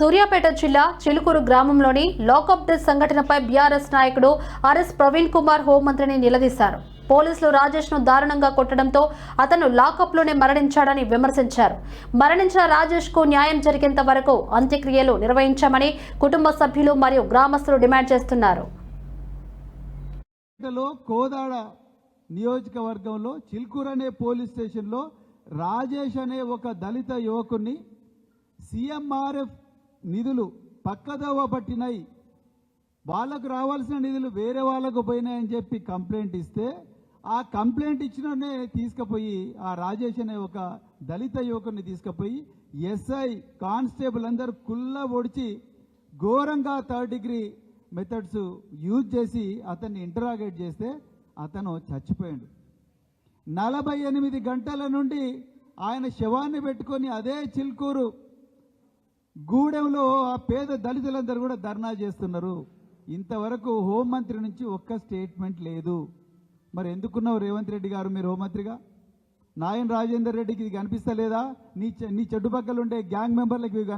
సూర్యాపేట జిల్లా చిలుకూరు గ్రామంలోని lockup death సంఘటనపై బీఆర్ఎస్ నాయకుడు ఆర్ఎస్ ప్రవీణ్ కుమార్ హోంమంత్రిని నిలదీశారు. పోలీసులు రాజేష్ ను దారుణంగా కొట్టడంతో అతను లాకప్ లోనే మరణించాడని విమర్శించారు. మరణించిన రాజేష్ కు న్యాయం జరిగేంత వరకు అంత్యక్రియలు నిర్వహించామని కుటుంబ సభ్యులు మరియు గ్రామస్తులు డిమాండ్ చేస్తున్నారు. కోదాడ నియోజకవర్గంలో చిలుకూరు అనే పోలీస్ స్టేషన్లో రాజేష్ అనే ఒక దళిత యువకుని సీఎంఆర్ఎఫ్ నిధులు పక్కదోవ పట్టినాయి, వాళ్ళకు రావాల్సిన నిధులు వేరే వాళ్ళకు పోయినాయని చెప్పి కంప్లైంట్ ఇస్తే ఆ కంప్లైంట్ ఇచ్చిననే తీసుకుపోయి ఆ రాజేష్ అనే ఒక దళిత యువకుని తీసుకుపోయి ఎస్ఐ కానిస్టేబుల్ అందరూ కుల్ల ఒడిచి ఘోరంగా 3rd డిగ్రీ మెథడ్స్ యూజ్ చేసి అతన్ని ఇంటరాగేట్ చేస్తే అతను చచ్చిపోయాడు. 48 గంటల నుండి ఆయన శవాన్ని పెట్టుకొని అదే చిలుకూరు గూడెంలో ఆ పేద దళితులందరూ కూడా ధర్నా చేస్తున్నారు. ఇంతవరకు హోంమంత్రి నుంచి ఒక్క స్టేట్మెంట్ లేదు. మరి ఎందుకున్నావు రేవంత్ రెడ్డి గారు మీరు హోంమంత్రిగా? నాయన్ రాజేందర్ రెడ్డికి ఇది కనిపిస్తలేదా? నీ చుట్టుపక్కల ఉండే గ్యాంగ్ మెంబర్లకు ఇవి